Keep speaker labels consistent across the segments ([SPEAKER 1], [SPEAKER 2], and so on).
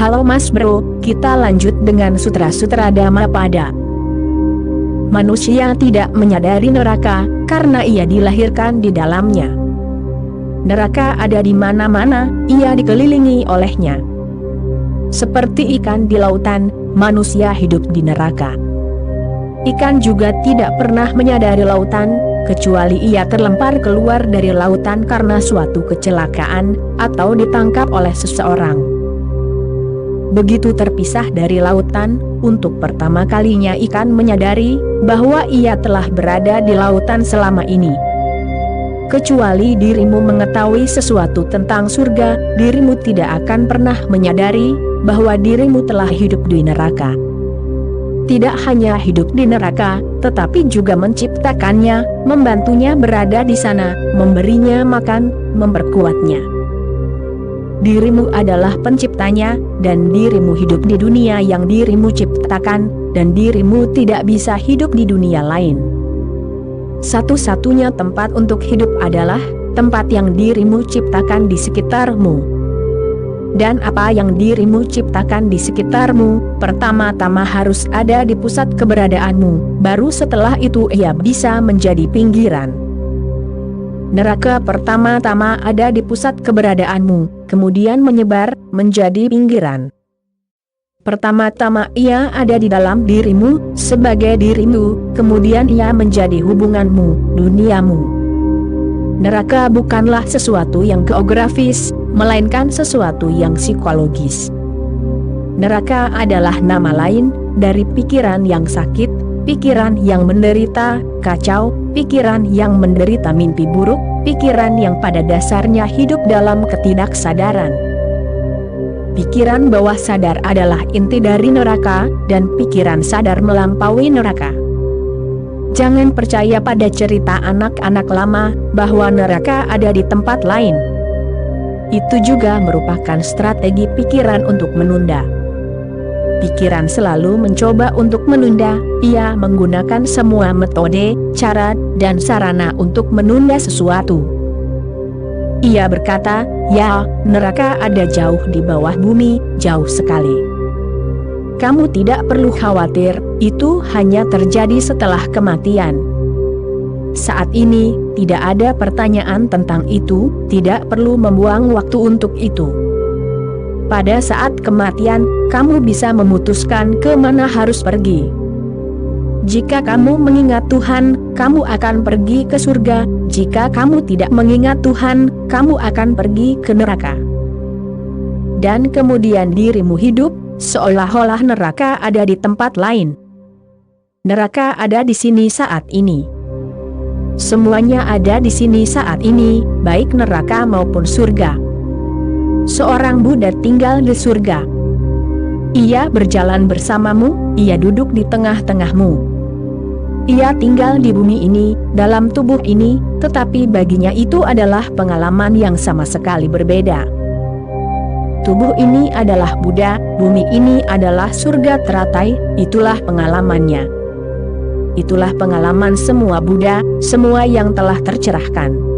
[SPEAKER 1] Halo Mas Bro, kita lanjut dengan sutra-sutra Dhammapada. Manusia tidak menyadari neraka, karena ia dilahirkan di dalamnya. Neraka ada di mana-mana, ia dikelilingi olehnya. Seperti ikan di lautan, manusia hidup di neraka. Ikan juga tidak pernah menyadari lautan, kecuali ia terlempar keluar dari lautan karena suatu kecelakaan, atau ditangkap oleh seseorang. Begitu terpisah dari lautan, untuk pertama kalinya ikan menyadari bahwa ia telah berada di lautan selama ini. Kecuali dirimu mengetahui sesuatu tentang surga, dirimu tidak akan pernah menyadari bahwa dirimu telah hidup di neraka. Tidak hanya hidup di neraka, tetapi juga menciptakannya, membantunya berada di sana, memberinya makan, memperkuatnya. Dirimu adalah penciptanya, dan dirimu hidup di dunia yang dirimu ciptakan, dan dirimu tidak bisa hidup di dunia lain. Satu-satunya tempat untuk hidup adalah tempat yang dirimu ciptakan di sekitarmu. Dan apa yang dirimu ciptakan di sekitarmu, pertama-tama harus ada di pusat keberadaanmu, baru setelah itu ia bisa menjadi pinggiran. Neraka pertama-tama ada di pusat keberadaanmu, kemudian menyebar menjadi pinggiran. Pertama-tama ia ada di dalam dirimu, sebagai dirimu, kemudian ia menjadi hubunganmu, duniamu. Neraka bukanlah sesuatu yang geografis, melainkan sesuatu yang psikologis. Neraka adalah nama lain dari pikiran yang sakit, pikiran yang menderita, kacau, pikiran yang menderita mimpi buruk, pikiran yang pada dasarnya hidup dalam ketidaksadaran. Pikiran bawah sadar adalah inti dari neraka, dan pikiran sadar melampaui neraka. Jangan percaya pada cerita anak-anak lama, bahwa neraka ada di tempat lain. Itu juga merupakan strategi pikiran untuk menunda. Pikiran selalu mencoba untuk menunda, ia menggunakan semua metode, cara, dan sarana untuk menunda sesuatu. Ia berkata, ya, neraka ada jauh di bawah bumi, jauh sekali. Kamu tidak perlu khawatir, itu hanya terjadi setelah kematian. Saat ini, tidak ada pertanyaan tentang itu, tidak perlu membuang waktu untuk itu. Pada saat kematian, kamu bisa memutuskan ke mana harus pergi. Jika kamu mengingat Tuhan, kamu akan pergi ke surga. Jika kamu tidak mengingat Tuhan, kamu akan pergi ke neraka. Dan kemudian dirimu hidup, seolah-olah neraka ada di tempat lain. Neraka ada di sini saat ini. Semuanya ada di sini saat ini, baik neraka maupun surga. Seorang Buddha tinggal di surga. Ia berjalan bersamamu, ia duduk di tengah-tengahmu. Ia tinggal di bumi ini, dalam tubuh ini, tetapi baginya itu adalah pengalaman yang sama sekali berbeda. Tubuh ini adalah Buddha, bumi ini adalah surga teratai, itulah pengalamannya. Itulah pengalaman semua Buddha, semua yang telah tercerahkan.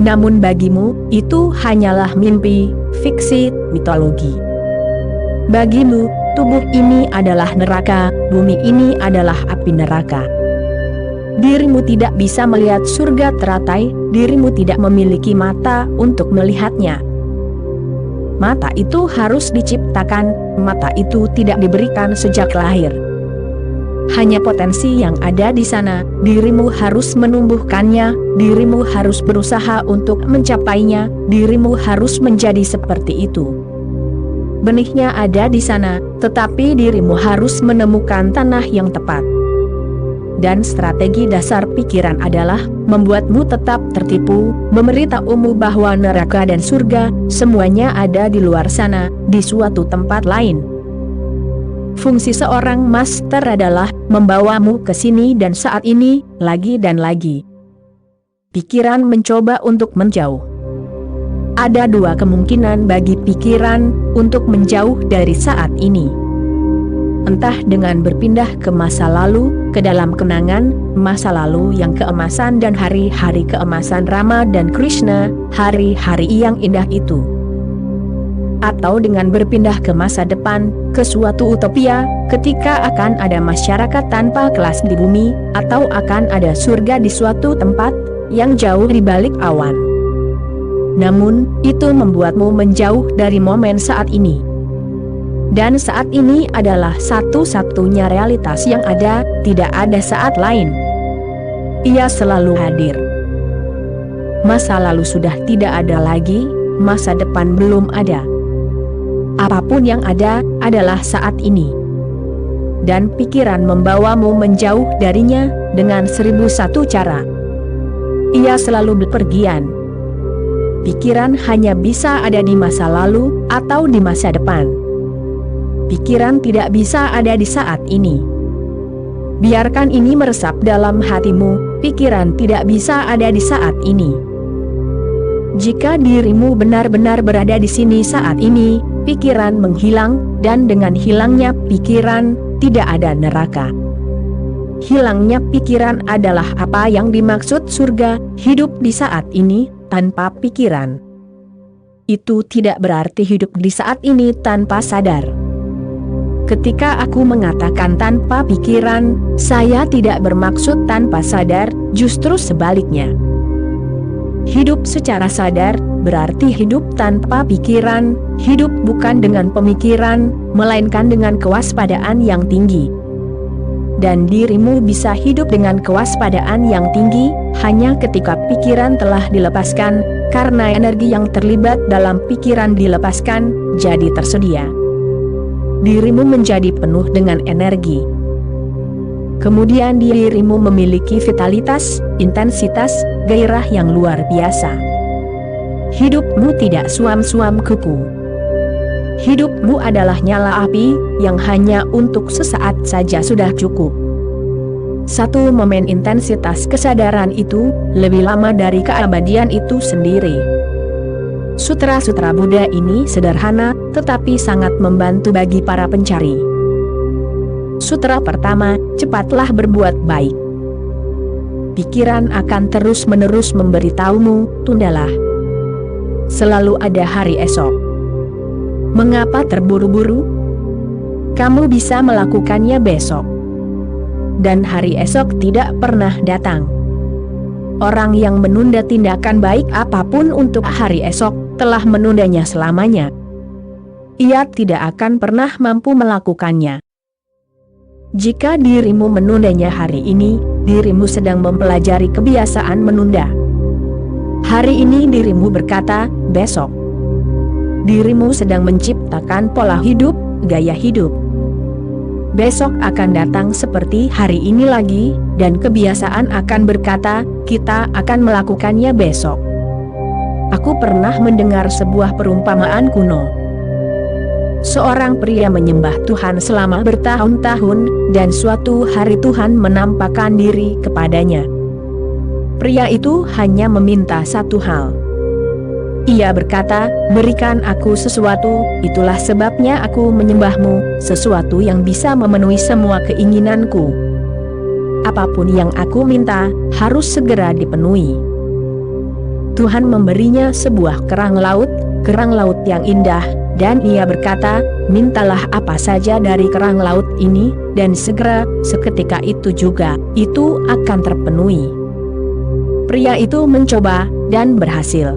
[SPEAKER 1] Namun bagimu, itu hanyalah mimpi, fiksi, mitologi. Bagimu, tubuh ini adalah neraka, bumi ini adalah api neraka. Dirimu tidak bisa melihat surga teratai, dirimu tidak memiliki mata untuk melihatnya. Mata itu harus diciptakan, mata itu tidak diberikan sejak lahir. Hanya potensi yang ada di sana, dirimu harus menumbuhkannya, dirimu harus berusaha untuk mencapainya, dirimu harus menjadi seperti itu. Benihnya ada di sana, tetapi dirimu harus menemukan tanah yang tepat. Dan strategi dasar pikiran adalah membuatmu tetap tertipu, memberitahumu bahwa neraka dan surga, semuanya ada di luar sana, di suatu tempat lain. Fungsi seorang master adalah membawamu ke sini dan saat ini, lagi dan lagi. Pikiran mencoba untuk menjauh. Ada dua kemungkinan bagi pikiran untuk menjauh dari saat ini. Entah dengan berpindah ke masa lalu, ke dalam kenangan, masa lalu yang keemasan dan hari-hari keemasan Rama dan Krishna, hari-hari yang indah itu. atau dengan berpindah ke masa depan, ke suatu utopia, ketika akan ada masyarakat tanpa kelas di bumi, atau akan ada surga di suatu tempat yang jauh di balik awan. Namun, itu membuatmu menjauh dari momen saat ini. Dan saat ini adalah satu-satunya realitas yang ada, tidak ada saat lain. Ia selalu hadir. Masa lalu sudah tidak ada lagi, masa depan belum ada. Apapun yang ada, adalah saat ini. Dan pikiran membawamu menjauh darinya, dengan 1001 cara. Ia selalu bepergian. Pikiran hanya bisa ada di masa lalu, atau di masa depan. Pikiran tidak bisa ada di saat ini. Biarkan ini meresap dalam hatimu, pikiran tidak bisa ada di saat ini. Jika dirimu benar-benar berada di sini saat ini, pikiran menghilang, dan dengan hilangnya pikiran, tidak ada neraka. Hilangnya pikiran adalah apa yang dimaksud surga, hidup di saat ini, tanpa pikiran. Itu tidak berarti hidup di saat ini tanpa sadar. Ketika aku mengatakan tanpa pikiran, saya tidak bermaksud tanpa sadar, justru sebaliknya. Hidup secara sadar, berarti hidup tanpa pikiran, hidup bukan dengan pemikiran, melainkan dengan kewaspadaan yang tinggi. Dan dirimu bisa hidup dengan kewaspadaan yang tinggi, hanya ketika pikiran telah dilepaskan, karena energi yang terlibat dalam pikiran dilepaskan, jadi tersedia. Dirimu menjadi penuh dengan energi. Kemudian dirimu memiliki vitalitas, intensitas, gairah yang luar biasa. Hidupmu tidak suam-suam kuku. Hidupmu adalah nyala api, yang hanya untuk sesaat saja sudah cukup. Satu momen intensitas kesadaran itu, lebih lama dari keabadian itu sendiri. Sutra-sutra Buddha ini sederhana, tetapi sangat membantu bagi para pencari. Sutra pertama, cepatlah berbuat baik. Pikiran akan terus-menerus memberitahumu, tundalah. Selalu ada hari esok. Mengapa terburu-buru? Kamu bisa melakukannya besok. Dan hari esok tidak pernah datang. Orang yang menunda tindakan baik apapun untuk hari esok, telah menundanya selamanya. Ia tidak akan pernah mampu melakukannya. Jika dirimu menundanya hari ini, dirimu sedang mempelajari kebiasaan menunda. Hari ini dirimu berkata, besok. Dirimu sedang menciptakan pola hidup, gaya hidup. Besok akan datang seperti hari ini lagi, dan kebiasaan akan berkata, kita akan melakukannya besok. Aku pernah mendengar sebuah perumpamaan kuno. Seorang pria menyembah Tuhan selama bertahun-tahun, dan suatu hari Tuhan menampakkan diri kepadanya. Pria itu hanya meminta satu hal. Ia berkata, berikan aku sesuatu, itulah sebabnya aku menyembahmu, sesuatu yang bisa memenuhi semua keinginanku. Apapun yang aku minta, harus segera dipenuhi. Tuhan memberinya sebuah kerang laut yang indah, dan ia berkata, mintalah apa saja dari kerang laut ini, dan segera, seketika itu juga, itu akan terpenuhi. Pria itu mencoba, dan berhasil.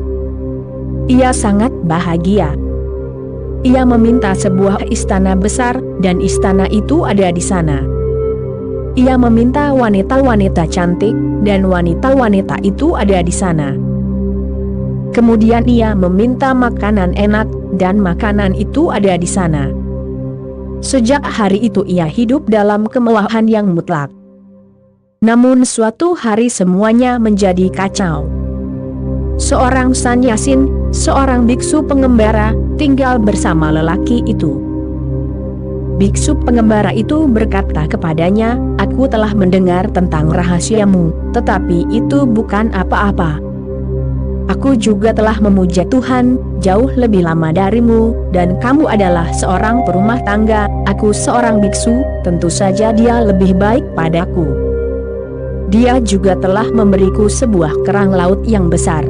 [SPEAKER 1] Ia sangat bahagia. Ia meminta sebuah istana besar, dan istana itu ada di sana. Ia meminta wanita-wanita cantik, dan wanita-wanita itu ada di sana. Kemudian ia meminta makanan enak, dan makanan itu ada di sana. Sejak hari itu ia hidup dalam kemewahan yang mutlak. Namun suatu hari semuanya menjadi kacau. Seorang sannyasin, seorang biksu pengembara, tinggal bersama lelaki itu. Biksu pengembara itu berkata kepadanya, aku telah mendengar tentang rahasiamu, tetapi itu bukan apa-apa. Aku juga telah memuja Tuhan, jauh lebih lama darimu, dan kamu adalah seorang perumah tangga, aku seorang biksu, tentu saja dia lebih baik padaku. Dia juga telah memberiku sebuah kerang laut yang besar.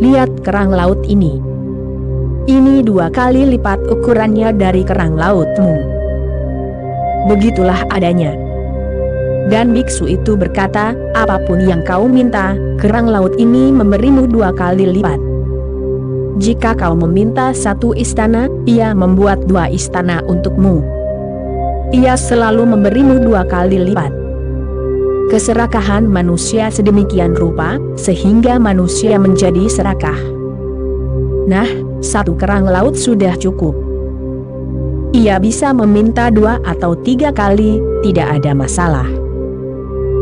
[SPEAKER 1] Lihat kerang laut ini. Ini 2 kali lipat ukurannya dari kerang lautmu. Begitulah adanya. Dan biksu itu berkata, apapun yang kau minta, kerang laut ini memberimu 2 kali lipat. Jika kau meminta 1 istana, ia membuat 2 istana untukmu. Ia selalu memberimu 2 kali lipat. Keserakahan manusia sedemikian rupa, sehingga manusia menjadi serakah. Nah, 1 kerang laut sudah cukup. Ia bisa meminta 2 atau 3 kali, tidak ada masalah.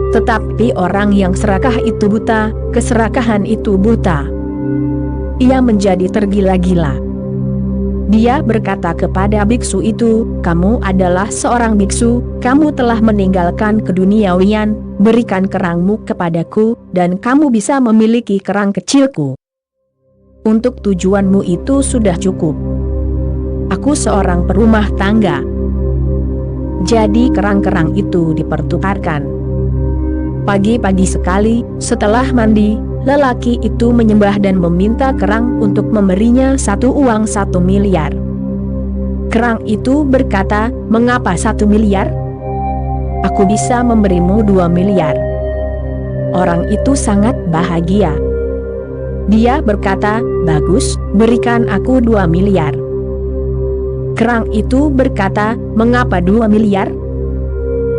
[SPEAKER 1] Tetapi orang yang serakah itu buta, keserakahan itu buta. Ia menjadi tergila-gila. Dia berkata kepada biksu itu, kamu adalah seorang biksu, kamu telah meninggalkan keduniawian, berikan kerangmu kepadaku, dan kamu bisa memiliki kerang kecilku. Untuk tujuanmu itu sudah cukup. Aku seorang perumah tangga. Jadi kerang-kerang itu dipertukarkan. Pagi-pagi sekali, setelah mandi, lelaki itu menyembah dan meminta kerang untuk memberinya 1 uang 1 miliar. Kerang itu berkata, mengapa 1 miliar? Aku bisa memberimu 2 miliar. Orang itu sangat bahagia. Dia berkata, bagus, berikan aku 2 miliar. Kerang itu berkata, mengapa 2 miliar?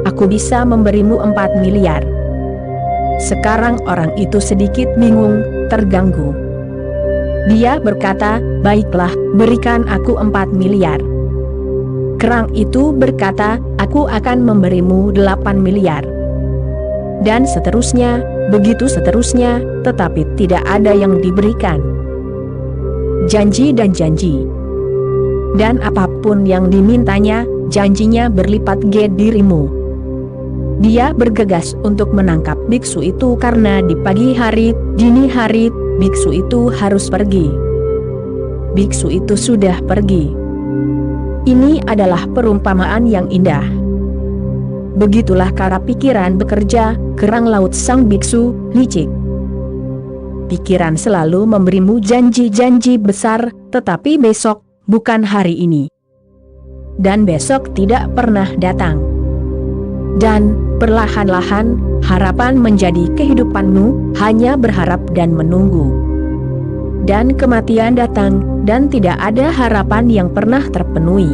[SPEAKER 1] Aku bisa memberimu 4 miliar. Sekarang orang itu sedikit bingung, terganggu. Dia berkata, baiklah, berikan aku 4 miliar. Kerang itu berkata, aku akan memberimu 8 miliar. Dan seterusnya, begitu seterusnya, tetapi tidak ada yang diberikan. Janji dan janji. Dan apapun yang dimintanya, janjinya berlipat dirimu. Dia bergegas untuk menangkap biksu itu karena di pagi hari, dini hari, biksu itu harus pergi. Biksu itu sudah pergi. Ini adalah perumpamaan yang indah. Begitulah cara pikiran bekerja, kerang laut sang biksu, licik. Pikiran selalu memberimu janji-janji besar, tetapi besok, bukan hari ini. Dan besok tidak pernah datang. Dan, perlahan-lahan, harapan menjadi kehidupanmu, hanya berharap dan menunggu. Dan kematian datang, dan tidak ada harapan yang pernah terpenuhi.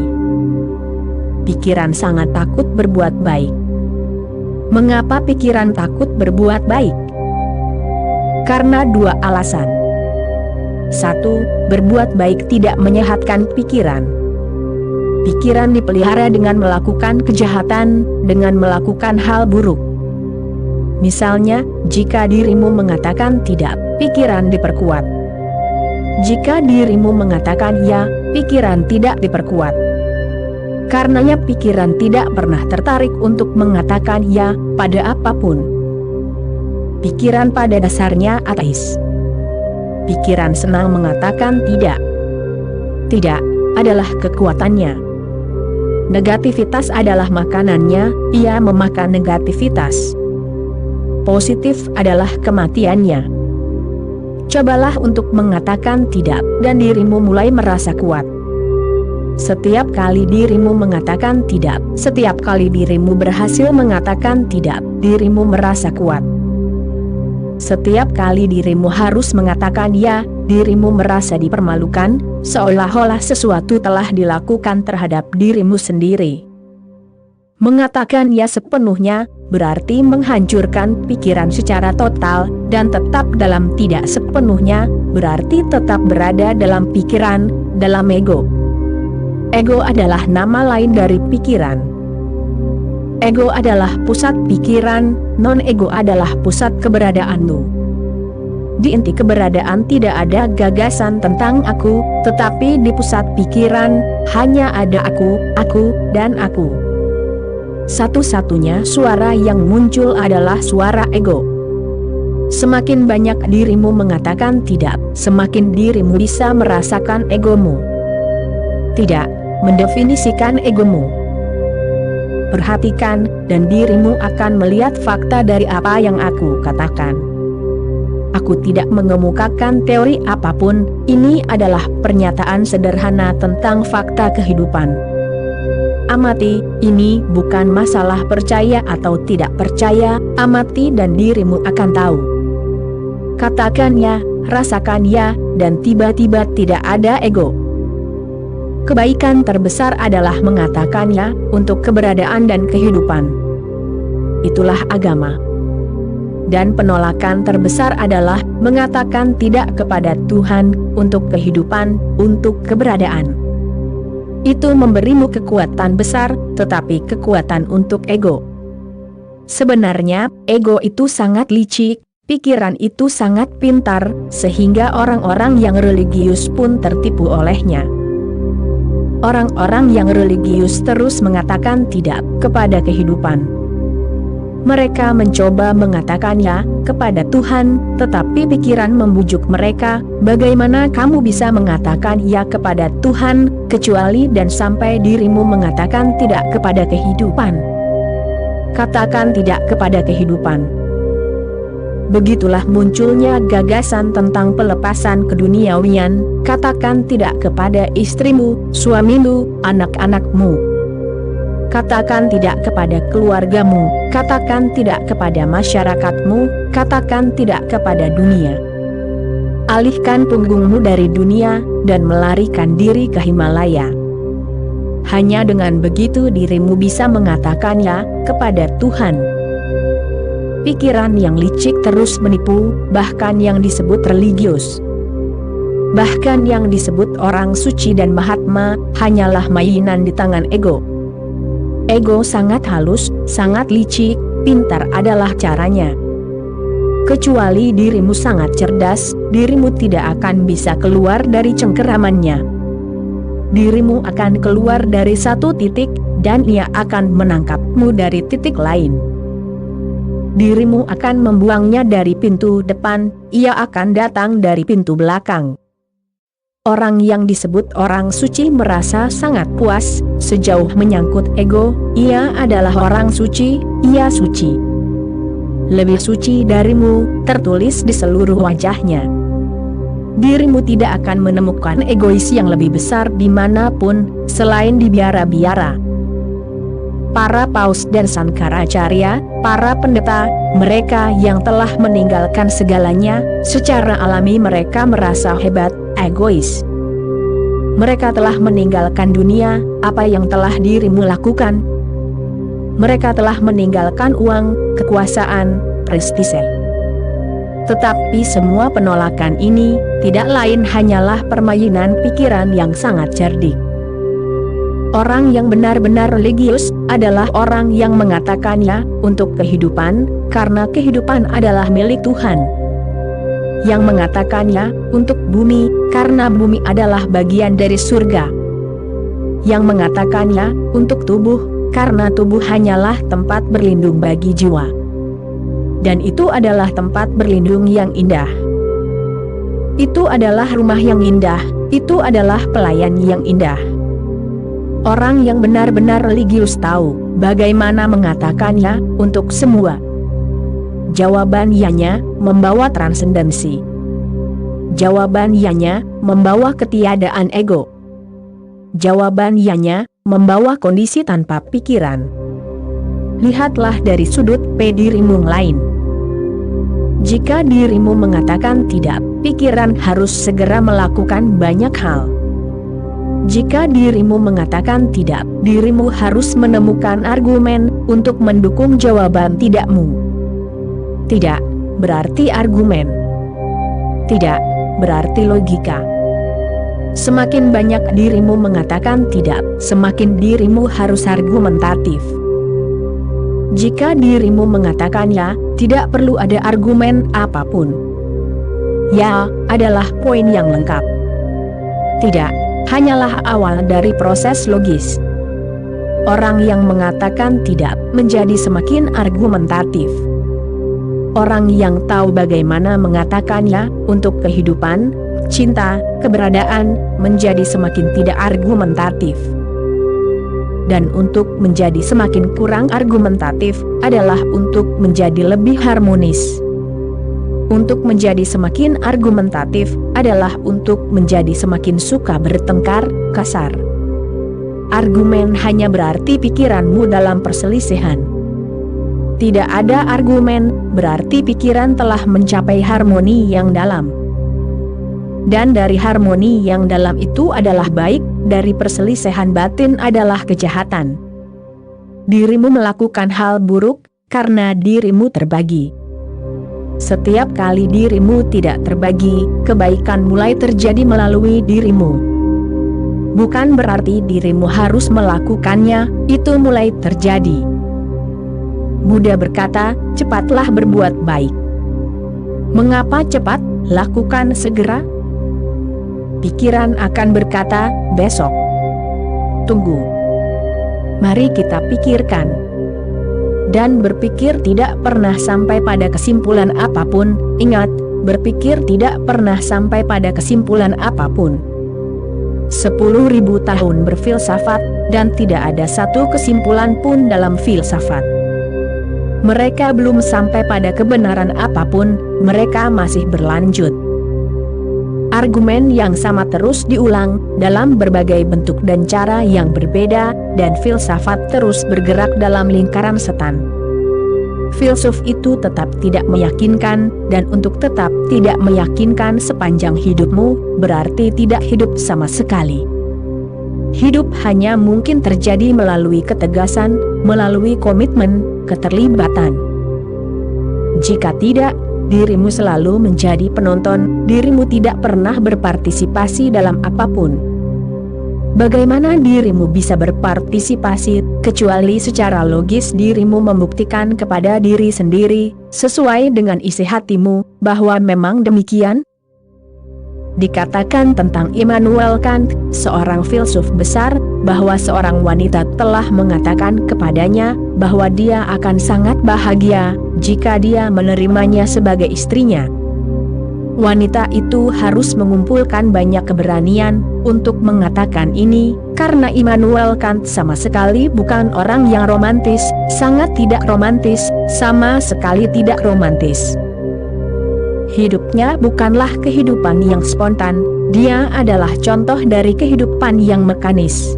[SPEAKER 1] Pikiran sangat takut berbuat baik. Mengapa pikiran takut berbuat baik? Karena 2 alasan. 1. Berbuat baik tidak menyehatkan pikiran. Pikiran dipelihara dengan melakukan kejahatan, dengan melakukan hal buruk. Misalnya, jika dirimu mengatakan tidak, pikiran diperkuat. Jika dirimu mengatakan ya, pikiran tidak diperkuat. Karenanya pikiran tidak pernah tertarik untuk mengatakan ya pada apapun. Pikiran pada dasarnya ateis. Pikiran senang mengatakan tidak. Tidak adalah kekuatannya. Negativitas adalah makanannya, ia memakan negativitas. Positif adalah kematiannya. Cobalah untuk mengatakan tidak, dan dirimu mulai merasa kuat. Setiap kali dirimu mengatakan tidak, setiap kali dirimu berhasil mengatakan tidak, dirimu merasa kuat. Setiap kali dirimu harus mengatakan ya, dirimu merasa dipermalukan, seolah-olah sesuatu telah dilakukan terhadap dirimu sendiri. Mengatakan ya sepenuhnya, berarti menghancurkan pikiran secara total, dan tetap dalam tidak sepenuhnya, berarti tetap berada dalam pikiran, dalam ego. Ego adalah nama lain dari pikiran. Ego adalah pusat pikiran, non-ego adalah pusat keberadaanmu. Di inti keberadaan tidak ada gagasan tentang aku, tetapi di pusat pikiran, hanya ada aku, dan aku. Satu-satunya suara yang muncul adalah suara ego. Semakin banyak dirimu mengatakan tidak, semakin dirimu bisa merasakan egomu. Tidak, mendefinisikan egomu. Perhatikan, dan dirimu akan melihat fakta dari apa yang aku katakan. aku tidak mengemukakan teori apapun, ini adalah pernyataan sederhana tentang fakta kehidupan. Amati, ini bukan masalah percaya atau tidak percaya, amati dan dirimu akan tahu. Katakan ya, rasakan ya, dan tiba-tiba tidak ada ego. Kebaikan terbesar adalah mengatakan ya, untuk keberadaan dan kehidupan. Itulah agama. Dan penolakan terbesar adalah mengatakan tidak kepada Tuhan, untuk kehidupan, untuk keberadaan. Itu memberimu kekuatan besar, tetapi kekuatan untuk ego. Sebenarnya, ego itu sangat licik, pikiran itu sangat pintar, sehingga orang-orang yang religius pun tertipu olehnya. Orang-orang yang religius terus mengatakan tidak kepada kehidupan. Mereka mencoba mengatakan ya kepada Tuhan, tetapi pikiran membujuk mereka, bagaimana kamu bisa mengatakan ya kepada Tuhan, kecuali dan sampai dirimu mengatakan tidak kepada kehidupan. Katakan tidak kepada kehidupan. Begitulah munculnya gagasan tentang pelepasan keduniawian, katakan tidak kepada istrimu, suamimu, anak-anakmu. Katakan tidak kepada keluargamu, katakan tidak kepada masyarakatmu, katakan tidak kepada dunia. Alihkan punggungmu dari dunia, dan melarikan diri ke Himalaya. Hanya dengan begitu dirimu bisa mengatakan ya kepada Tuhan. Pikiran yang licik terus menipu, bahkan yang disebut religius. Bahkan yang disebut orang suci dan mahatma, hanyalah mainan di tangan ego. Ego sangat halus, sangat licik, pintar adalah caranya. Kecuali dirimu sangat cerdas, dirimu tidak akan bisa keluar dari cengkeramannya. Dirimu akan keluar dari satu titik, dan ia akan menangkapmu dari titik lain. Dirimu akan membuangnya dari pintu depan, ia akan datang dari pintu belakang. Orang yang disebut orang suci merasa sangat puas, sejauh menyangkut ego, ia adalah orang suci, ia suci. Lebih suci darimu, tertulis di seluruh wajahnya. Dirimu tidak akan menemukan egois yang lebih besar dimanapun, selain di biara-biara. Para paus dan sangkaracarya, para pendeta, mereka yang telah meninggalkan segalanya, secara alami mereka merasa hebat, egois. Mereka telah meninggalkan dunia, apa yang telah dirimu lakukan? Mereka telah meninggalkan uang, kekuasaan, prestise. Tetapi semua penolakan ini, tidak lain hanyalah permainan pikiran yang sangat cerdik. Orang yang benar-benar religius, adalah orang yang mengatakannya, untuk kehidupan, karena kehidupan adalah milik Tuhan. Yang mengatakannya, untuk bumi, karena bumi adalah bagian dari surga. Yang mengatakannya, untuk tubuh, karena tubuh hanyalah tempat berlindung bagi jiwa. Dan itu adalah tempat berlindung yang indah. Itu adalah rumah yang indah, itu adalah pelayan yang indah. Orang yang benar-benar religius tahu, bagaimana mengatakannya, untuk semua. Jawaban ianya, membawa transendensi. Jawaban ianya, membawa ketiadaan ego. Jawaban ianya, membawa kondisi tanpa pikiran. Lihatlah dari sudut dirimu lain. Jika dirimu mengatakan tidak, pikiran harus segera melakukan banyak hal. Jika dirimu mengatakan tidak, dirimu harus menemukan argumen untuk mendukung jawaban tidakmu. Tidak berarti argumen. Tidak berarti logika. Semakin banyak dirimu mengatakan tidak, semakin dirimu harus argumentatif. Jika dirimu mengatakan ya, tidak perlu ada argumen apapun. Ya adalah poin yang lengkap. Tidak, hanyalah awal dari proses logis. Orang yang mengatakan tidak menjadi semakin argumentatif. Orang yang tahu bagaimana mengatakannya untuk kehidupan, cinta, keberadaan, menjadi semakin tidak argumentatif. Dan untuk menjadi semakin kurang argumentatif, adalah untuk menjadi lebih harmonis. untuk menjadi semakin argumentatif adalah untuk menjadi semakin suka bertengkar, kasar. Argumen hanya berarti pikiranmu dalam perselisihan. Tidak ada argumen, berarti pikiran telah mencapai harmoni yang dalam. Dan dari harmoni yang dalam itu adalah baik, dari perselisihan batin adalah kejahatan. Dirimu melakukan hal buruk, karena dirimu terbagi. Setiap kali dirimu tidak terbagi, kebaikan mulai terjadi melalui dirimu. Bukan berarti dirimu harus melakukannya, itu mulai terjadi. Buddha berkata, cepatlah berbuat baik. Mengapa cepat? Lakukan segera. Pikiran akan berkata, besok. Tunggu. Mari kita pikirkan. Dan berpikir tidak pernah sampai pada kesimpulan apapun. Ingat, berpikir tidak pernah sampai pada kesimpulan apapun. 10.000 tahun berfilsafat, dan tidak ada satu kesimpulan pun dalam filsafat. Mereka belum sampai pada kebenaran apapun, mereka masih berlanjut. Argumen yang sama terus diulang, dalam berbagai bentuk dan cara yang berbeda, dan filsafat terus bergerak dalam lingkaran setan. Filsuf itu tetap tidak meyakinkan, dan untuk tetap tidak meyakinkan sepanjang hidupmu, berarti tidak hidup sama sekali. Hidup hanya mungkin terjadi melalui ketegasan, melalui komitmen, keterlibatan. Jika tidak, dirimu selalu menjadi penonton, dirimu tidak pernah berpartisipasi dalam apapun. Bagaimana dirimu bisa berpartisipasi, kecuali secara logis dirimu membuktikan kepada diri sendiri, sesuai dengan isi hatimu, bahwa memang demikian? Dikatakan tentang Immanuel Kant, seorang filsuf besar, bahwa seorang wanita telah mengatakan kepadanya, bahwa dia akan sangat bahagia, jika dia menerimanya sebagai istrinya. Wanita itu harus mengumpulkan banyak keberanian, untuk mengatakan ini, karena Immanuel Kant sama sekali bukan orang yang romantis, sangat tidak romantis, sama sekali tidak romantis. Hidupnya bukanlah kehidupan yang spontan, dia adalah contoh dari kehidupan yang mekanis.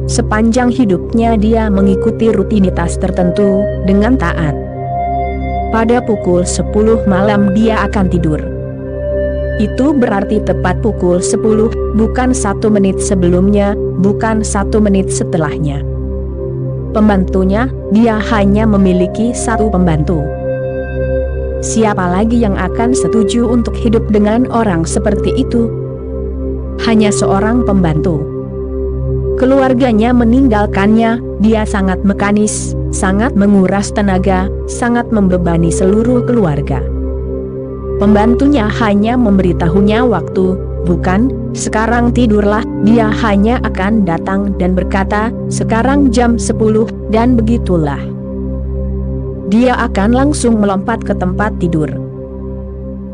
[SPEAKER 1] Sepanjang hidupnya dia mengikuti rutinitas tertentu, dengan taat. Pada pukul 10 malam dia akan tidur. Itu berarti tepat pukul 10, bukan 1 menit sebelumnya, bukan 1 menit setelahnya. Pembantunya, dia hanya memiliki 1 pembantu. Siapa lagi yang akan setuju untuk hidup dengan orang seperti itu? Hanya seorang pembantu. Keluarganya meninggalkannya, dia sangat mekanis, sangat menguras tenaga, sangat membebani seluruh keluarga. Pembantunya hanya memberitahunya waktu, bukan, sekarang tidurlah, dia hanya akan datang dan berkata, sekarang jam 10, dan begitulah. Dia akan langsung melompat ke tempat tidur.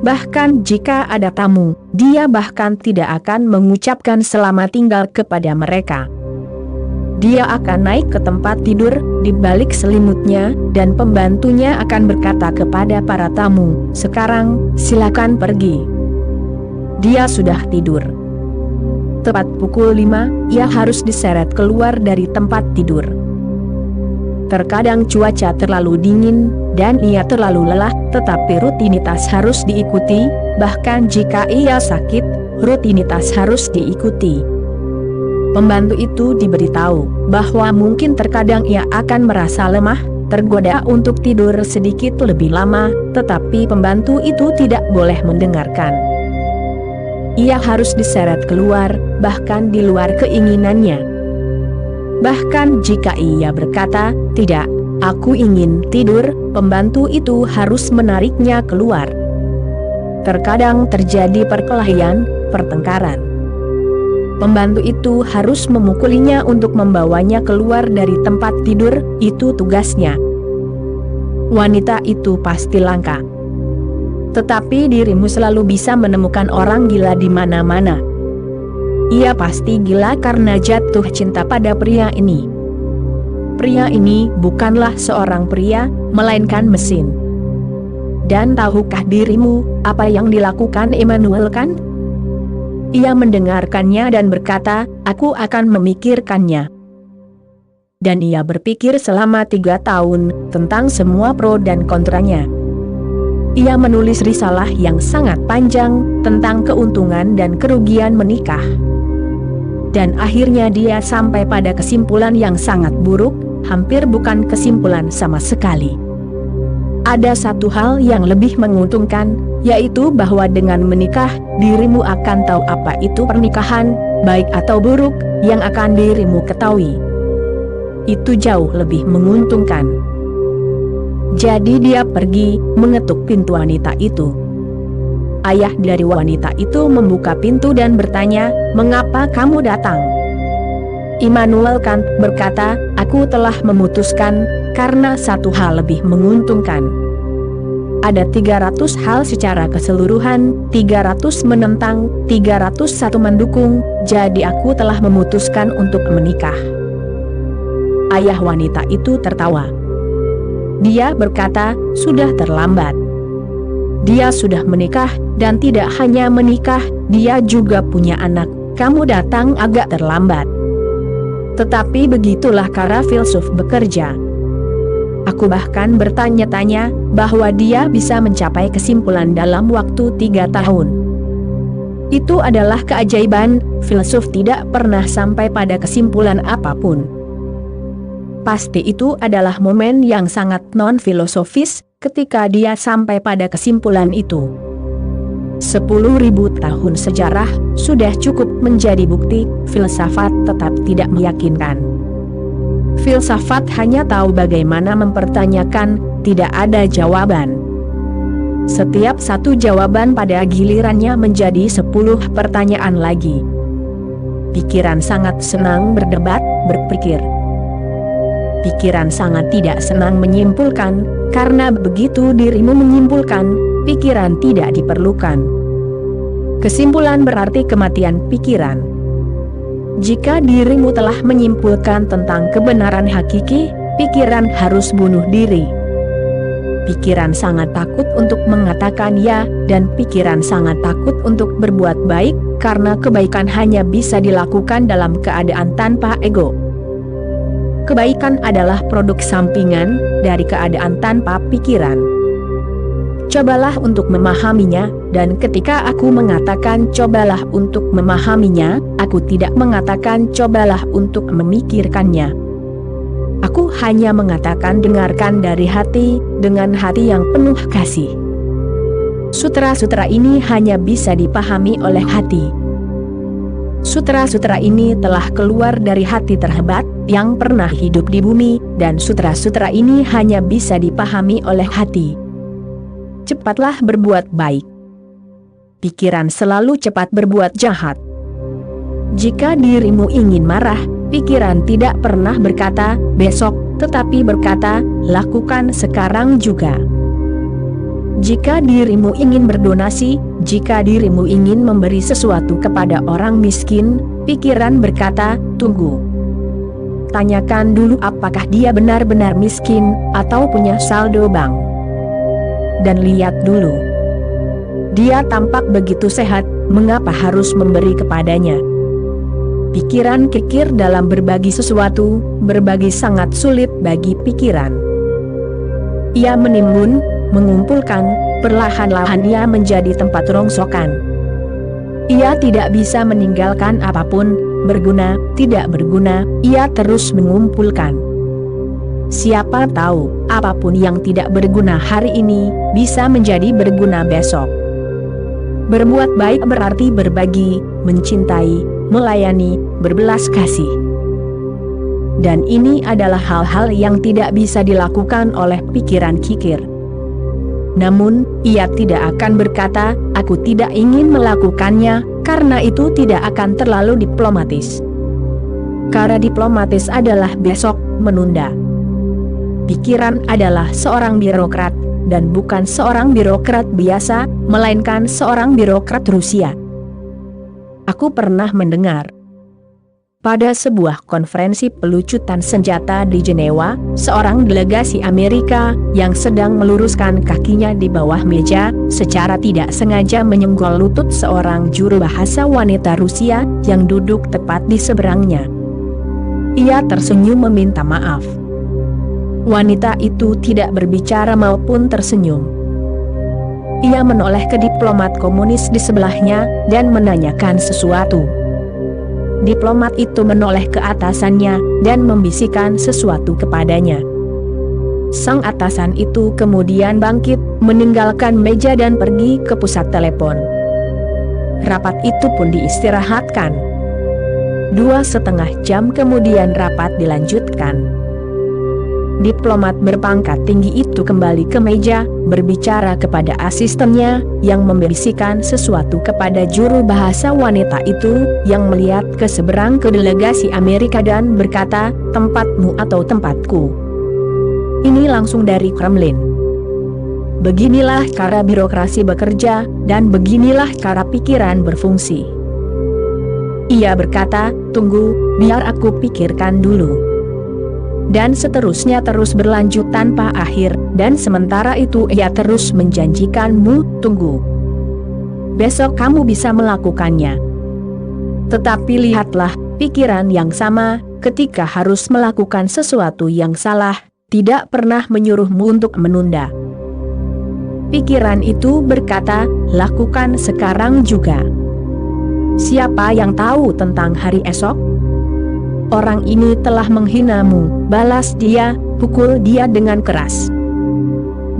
[SPEAKER 1] Bahkan jika ada tamu, dia bahkan tidak akan mengucapkan selamat tinggal kepada mereka. Dia akan naik ke tempat tidur, di balik selimutnya, dan pembantunya akan berkata kepada para tamu, sekarang, silakan pergi. Dia sudah tidur. Tepat pukul 5, ia harus diseret keluar dari tempat tidur. Terkadang cuaca terlalu dingin, dan ia terlalu lelah, tetapi rutinitas harus diikuti, bahkan jika ia sakit, rutinitas harus diikuti. Pembantu itu diberitahu, bahwa mungkin terkadang ia akan merasa lemah, tergoda untuk tidur sedikit lebih lama, tetapi pembantu itu tidak boleh mendengarkan. Ia harus diseret keluar, bahkan di luar keinginannya. Bahkan jika ia berkata, tidak, aku ingin tidur, pembantu itu harus menariknya keluar. Terkadang terjadi perkelahian, pertengkaran. Pembantu itu harus memukulinya untuk membawanya keluar dari tempat tidur, itu tugasnya. Wanita itu pasti langka. Tetapi dirimu selalu bisa menemukan orang gila di mana-mana. Ia pasti gila karena jatuh cinta pada pria ini. Pria ini bukanlah seorang pria, melainkan mesin. Dan tahukah dirimu apa yang dilakukan Immanuel kan? Ia mendengarkannya dan berkata, aku akan memikirkannya. Dan ia berpikir selama 3 tahun tentang semua pro dan kontranya. Ia menulis risalah yang sangat panjang tentang keuntungan dan kerugian menikah. Dan akhirnya dia sampai pada kesimpulan yang sangat buruk, hampir bukan kesimpulan sama sekali. Ada satu hal yang lebih menguntungkan, yaitu bahwa dengan menikah, dirimu akan tahu apa itu pernikahan, baik atau buruk, yang akan dirimu ketahui. Itu jauh lebih menguntungkan. Jadi dia pergi, mengetuk pintu wanita itu. Ayah dari wanita itu membuka pintu dan bertanya, mengapa kamu datang? Immanuel Kant berkata, aku telah memutuskan, karena satu hal lebih menguntungkan. Ada 300 hal secara keseluruhan, 300 menentang, 301 mendukung, jadi aku telah memutuskan untuk menikah. Ayah wanita itu tertawa. Dia berkata, sudah terlambat. Dia sudah menikah, dan tidak hanya menikah, dia juga punya anak, kamu datang agak terlambat. Tetapi begitulah cara filsuf bekerja. Aku bahkan bertanya-tanya, bahwa dia bisa mencapai kesimpulan dalam waktu 3 tahun. Itu adalah keajaiban, filsuf tidak pernah sampai pada kesimpulan apapun. Pasti itu adalah momen yang sangat non-filosofis, ketika dia sampai pada kesimpulan itu. 10.000 tahun sejarah sudah cukup menjadi bukti, filsafat tetap tidak meyakinkan. Filsafat hanya tahu bagaimana mempertanyakan, tidak ada jawaban. Setiap satu jawaban pada gilirannya menjadi 10 pertanyaan lagi. Pikiran sangat senang berdebat, berpikir. Pikiran sangat tidak senang menyimpulkan, karena begitu dirimu menyimpulkan, pikiran tidak diperlukan. Kesimpulan berarti kematian pikiran. Jika dirimu telah menyimpulkan tentang kebenaran hakiki, pikiran harus bunuh diri. Pikiran sangat takut untuk mengatakan ya, dan pikiran sangat takut untuk berbuat baik, karena kebaikan hanya bisa dilakukan dalam keadaan tanpa ego. Kebaikan adalah produk sampingan dari keadaan tanpa pikiran. Cobalah untuk memahaminya, dan ketika aku mengatakan cobalah untuk memahaminya, aku tidak mengatakan cobalah untuk memikirkannya. Aku hanya mengatakan dengarkan dari hati, dengan hati yang penuh kasih. Sutra-sutra ini hanya bisa dipahami oleh hati. Sutra-sutra ini telah keluar dari hati terhebat, yang pernah hidup di bumi, dan sutra-sutra ini hanya bisa dipahami oleh hati. Cepatlah berbuat baik. Pikiran selalu cepat berbuat jahat. Jika dirimu ingin marah, pikiran tidak pernah berkata, besok, tetapi berkata, lakukan sekarang juga. Jika dirimu ingin berdonasi, jika dirimu ingin memberi sesuatu kepada orang miskin, pikiran berkata, tunggu. Tanyakan dulu apakah dia benar-benar miskin, atau punya saldo bank. Dan lihat dulu. Dia tampak begitu sehat, mengapa harus memberi kepadanya? Pikiran kikir dalam berbagi sesuatu, berbagi sangat sulit bagi pikiran. Ia menimbun, mengumpulkan, perlahan-lahan ia menjadi tempat rongsokan. Ia tidak bisa meninggalkan apapun, berguna, tidak berguna, ia terus mengumpulkan. Siapa tahu, apapun yang tidak berguna hari ini, bisa menjadi berguna besok. Berbuat baik berarti berbagi, mencintai, melayani, berbelas kasih. Dan ini adalah hal-hal yang tidak bisa dilakukan oleh pikiran kikir. Namun, ia tidak akan berkata, aku tidak ingin melakukannya, karena itu tidak akan terlalu diplomatis. Cara diplomatis adalah besok, menunda. Pikiran adalah seorang birokrat, dan bukan seorang birokrat biasa, melainkan seorang birokrat Rusia. Aku pernah mendengar Pada sebuah konferensi pelucutan senjata di Jenewa, seorang delegasi Amerika yang sedang meluruskan kakinya di bawah meja, secara tidak sengaja menyenggol lutut seorang juru bahasa wanita Rusia yang duduk tepat di seberangnya. Ia tersenyum meminta maaf. Wanita itu tidak berbicara maupun tersenyum. Ia menoleh ke diplomat komunis di sebelahnya dan menanyakan sesuatu. Diplomat itu menoleh ke atasannya dan membisikkan sesuatu kepadanya. Sang atasan itu kemudian bangkit, meninggalkan meja dan pergi ke pusat telepon. Rapat itu pun diistirahatkan. 2,5 jam kemudian rapat dilanjutkan. Diplomat berpangkat tinggi itu kembali ke meja, berbicara kepada asistennya, yang membisikkan sesuatu kepada juru bahasa wanita itu, yang melihat ke seberang ke delegasi Amerika dan berkata, "Tempatmu atau tempatku?" Ini langsung dari Kremlin. Beginilah cara birokrasi bekerja, dan beginilah cara pikiran berfungsi. Ia berkata, "Tunggu, biar aku pikirkan dulu." Dan seterusnya terus berlanjut tanpa akhir, dan sementara itu ia terus menjanjikanmu, "Tunggu. Besok kamu bisa melakukannya." Tetapi lihatlah, pikiran yang sama, ketika harus melakukan sesuatu yang salah, tidak pernah menyuruhmu untuk menunda. Pikiran itu berkata, "Lakukan sekarang juga." Siapa yang tahu tentang hari esok? "Orang ini telah menghinamu," balas dia, "pukul dia dengan keras.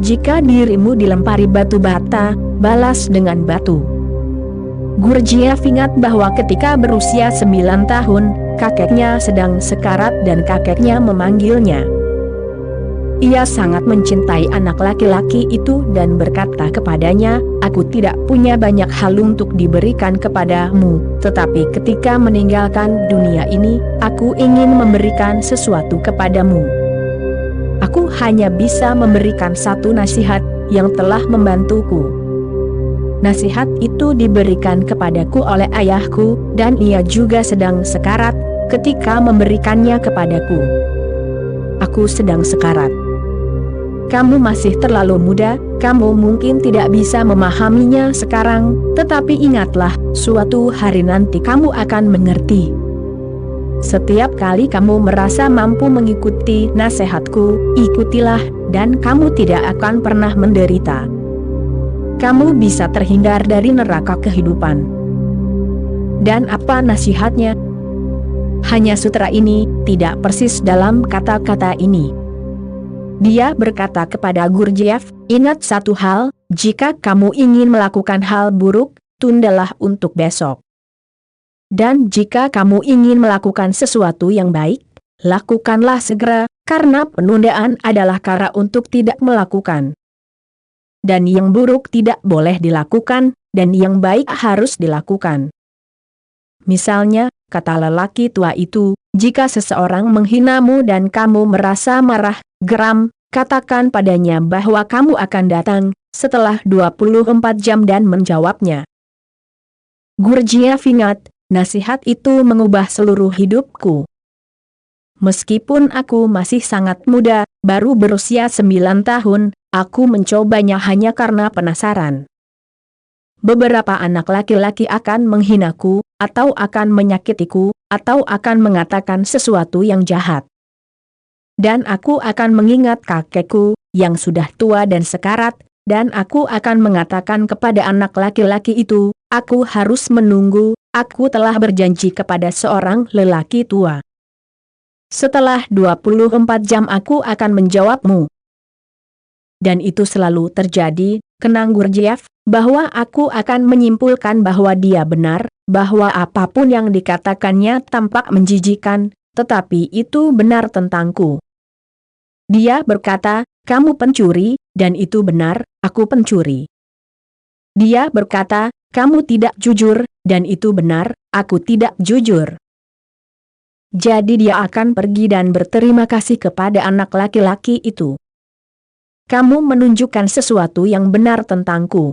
[SPEAKER 1] Jika dirimu dilempari batu bata, balas dengan batu." Gurdjieff ingat bahwa ketika berusia 9 tahun, kakeknya sedang sekarat dan kakeknya memanggilnya. Ia sangat mencintai anak laki-laki itu dan berkata kepadanya, "Aku tidak punya banyak hal untuk diberikan kepadamu, tetapi ketika meninggalkan dunia ini, aku ingin memberikan sesuatu kepadamu. Aku hanya bisa memberikan satu nasihat yang telah membantuku. Nasihat itu diberikan kepadaku oleh ayahku, dan ia juga sedang sekarat ketika memberikannya kepadaku. Aku sedang sekarat. Kamu masih terlalu muda, kamu mungkin tidak bisa memahaminya sekarang, tetapi ingatlah, suatu hari nanti kamu akan mengerti. Setiap kali kamu merasa mampu mengikuti nasihatku, ikutilah, dan kamu tidak akan pernah menderita. Kamu bisa terhindar dari neraka kehidupan." Dan apa nasihatnya? Hanya sutra ini, tidak persis dalam kata-kata ini. Dia berkata kepada Gurdjieff, "Ingat satu hal, jika kamu ingin melakukan hal buruk, tundalah untuk besok. Dan jika kamu ingin melakukan sesuatu yang baik, lakukanlah segera, karena penundaan adalah cara untuk tidak melakukan. Dan yang buruk tidak boleh dilakukan, dan yang baik harus dilakukan." Misalnya, kata lelaki tua itu, "Jika seseorang menghinamu dan kamu merasa marah, geram, katakan padanya bahwa kamu akan datang setelah 24 jam dan menjawabnya." Gurdjieff ingat, nasihat itu mengubah seluruh hidupku. Meskipun aku masih sangat muda, baru berusia 9 tahun, aku mencobanya hanya karena penasaran. Beberapa anak laki-laki akan menghinaku, atau akan menyakitiku, atau akan mengatakan sesuatu yang jahat. Dan aku akan mengingat kakekku, yang sudah tua dan sekarat, dan aku akan mengatakan kepada anak laki-laki itu, "Aku harus menunggu, aku telah berjanji kepada seorang lelaki tua. Setelah 24 jam aku akan menjawabmu." Dan itu selalu terjadi, kenang Gurdjieff, bahwa aku akan menyimpulkan bahwa dia benar, bahwa apapun yang dikatakannya tampak menjijikan, tetapi itu benar tentangku. Dia berkata, "Kamu pencuri," dan itu benar, aku pencuri. Dia berkata, "Kamu tidak jujur," dan itu benar, aku tidak jujur. Jadi dia akan pergi dan berterima kasih kepada anak laki-laki itu. "Kamu menunjukkan sesuatu yang benar tentangku.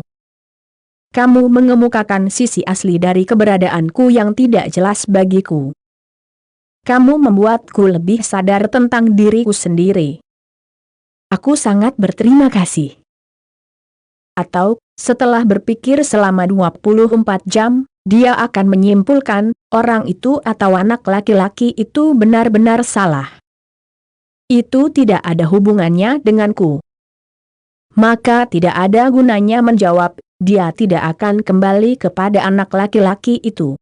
[SPEAKER 1] Kamu mengemukakan sisi asli dari keberadaanku yang tidak jelas bagiku. kamu membuatku lebih sadar tentang diriku sendiri. Aku sangat berterima kasih. Atau, setelah berpikir selama 24 jam, dia akan menyimpulkan, orang itu atau anak laki-laki itu benar-benar salah. Itu tidak ada hubungannya denganku. Maka tidak ada gunanya menjawab, dia tidak akan kembali kepada anak laki-laki itu.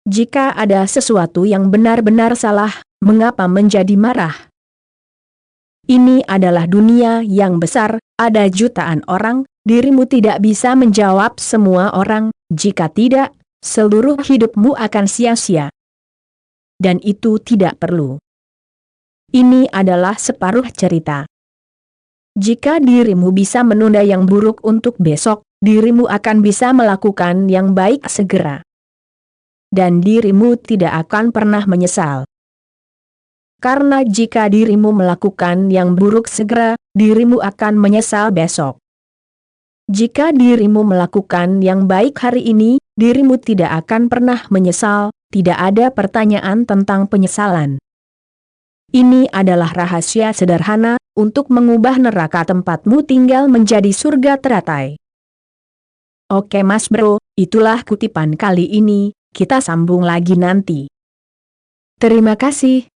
[SPEAKER 1] Jika ada sesuatu yang benar-benar salah, mengapa menjadi marah? Ini adalah dunia yang besar, ada jutaan orang, dirimu tidak bisa menjawab semua orang, jika tidak, seluruh hidupmu akan sia-sia. Dan itu tidak perlu. Ini adalah separuh cerita. Jika dirimu bisa menunda yang buruk untuk besok, dirimu akan bisa melakukan yang baik segera. Dan dirimu tidak akan pernah menyesal. Karena jika dirimu melakukan yang buruk segera, dirimu akan menyesal besok. Jika dirimu melakukan yang baik hari ini, dirimu tidak akan pernah menyesal, tidak ada pertanyaan tentang penyesalan. Ini adalah rahasia sederhana, untuk mengubah neraka tempatmu tinggal menjadi surga teratai. Oke Mas Bro, itulah kutipan kali ini. Kita sambung lagi nanti. Terima kasih.